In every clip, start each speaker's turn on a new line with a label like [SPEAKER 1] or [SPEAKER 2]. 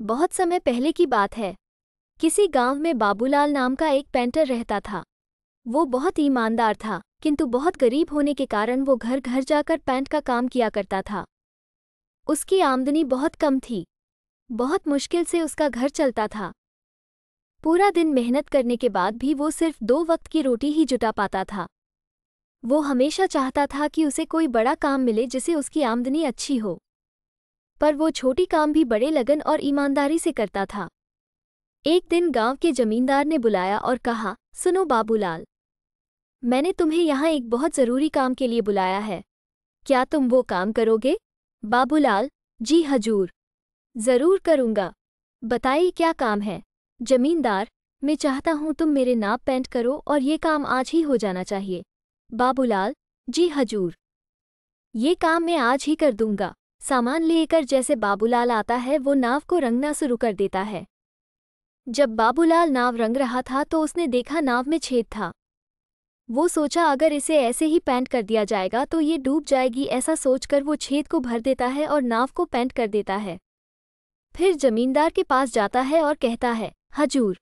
[SPEAKER 1] बहुत समय पहले की बात है। किसी गांव में बाबूलाल नाम का एक पेंटर रहता था। वो बहुत ईमानदार था, किंतु बहुत गरीब होने के कारण वो घर घर जाकर पेंट का काम किया करता था। उसकी आमदनी बहुत कम थी। बहुत मुश्किल से उसका घर चलता था। पूरा दिन मेहनत करने के बाद भी वो सिर्फ 2 वक्त की रोटी ही जुटा पाता था। वो हमेशा चाहता था कि उसे कोई बड़ा काम मिले जिससे उसकी आमदनी अच्छी हो, पर वो छोटी काम भी बड़े लगन और ईमानदारी से करता था। एक दिन गांव के जमींदार ने बुलाया और कहा, सुनो बाबूलाल, मैंने तुम्हें यहाँ एक बहुत ज़रूरी काम के लिए बुलाया है। क्या तुम वो काम करोगे? बाबूलाल, जी हजूर, ज़रूर करूँगा। बताइए क्या काम है? जमींदार, मैं चाहता हूँ तुम मेरे नाप पेंट करो और ये काम आज ही हो जाना चाहिए। बाबूलाल, जी हजूर, ये काम मैं आज ही कर दूंगा। सामान लेकर जैसे बाबूलाल आता है वो नाव को रंगना शुरू कर देता है। जब बाबूलाल नाव रंग रहा था तो उसने देखा नाव में छेद था। वो सोचा अगर इसे ऐसे ही पेंट कर दिया जाएगा तो ये डूब जाएगी। ऐसा सोचकर वो छेद को भर देता है और नाव को पेंट कर देता है। फिर जमींदार के पास जाता है और कहता है, हजूर,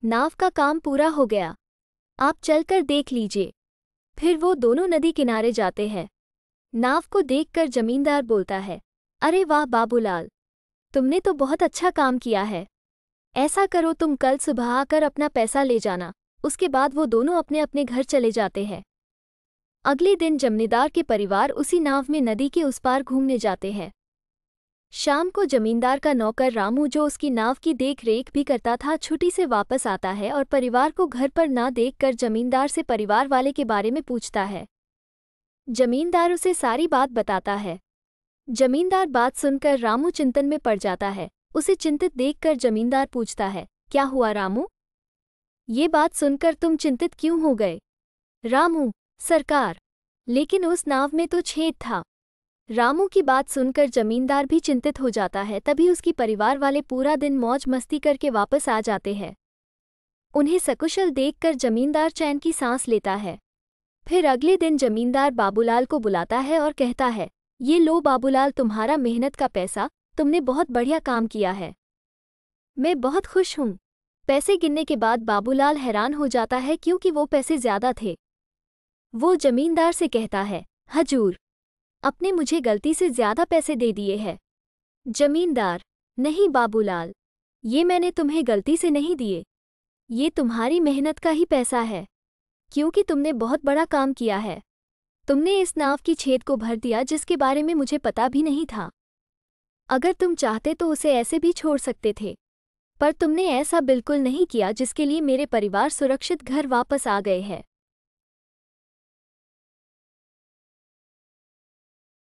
[SPEAKER 1] नाव का काम पूरा हो गया, आप चलकर देख लीजिए। फिर वो दोनों नदी किनारे जाते हैं। नाव को देखकर जमींदार बोलता है, अरे वाह बाबूलाल, तुमने तो बहुत अच्छा काम किया है। ऐसा करो, तुम कल सुबह आकर अपना पैसा ले जाना। उसके बाद वो दोनों अपने अपने घर चले जाते हैं। अगले दिन जमींदार के परिवार उसी नाव में नदी के उस पार घूमने जाते हैं। शाम को जमींदार का नौकर रामू, जो उसकी नाव की देख रेख भी करता था, छुट्टी से वापस आता है और परिवार को घर पर ना देखकर जमींदार से परिवार वाले के बारे में पूछता है। जमींदार उसे सारी बात बताता है। जमींदार बात सुनकर रामू चिंतन में पड़ जाता है। उसे चिंतित देखकर जमींदार पूछता है, क्या हुआ रामू? ये बात सुनकर तुम चिंतित क्यों हो गए? रामू, सरकार, लेकिन उस नाव में तो छेद था। रामू की बात सुनकर जमींदार भी चिंतित हो जाता है। तभी उसकी परिवार वाले पूरा दिन मौज मस्ती करके वापस आ जाते हैं। उन्हें सकुशल देखकर जमींदार चैन की सांस लेता है। फिर अगले दिन जमींदार बाबूलाल को बुलाता है और कहता है, ये लो बाबूलाल, तुम्हारा मेहनत का पैसा, तुमने बहुत बढ़िया काम किया है। मैं बहुत खुश हूँ। पैसे गिनने के बाद बाबूलाल हैरान हो जाता है क्योंकि वो पैसे ज्यादा थे। वो जमींदार से कहता है, हजूर, आपने मुझे गलती से ज्यादा पैसे दे दिए हैं। जमींदार, नहीं बाबूलाल, ये मैंने तुम्हें गलती से नहीं दिए। ये तुम्हारी मेहनत का ही पैसा है, क्योंकि तुमने बहुत बड़ा काम किया है। तुमने इस नाव की छेद को भर दिया जिसके बारे में मुझे पता भी नहीं था। अगर तुम चाहते तो उसे ऐसे भी छोड़ सकते थे, पर तुमने ऐसा बिल्कुल नहीं किया, जिसके लिए मेरे परिवार सुरक्षित घर वापस आ गए हैं।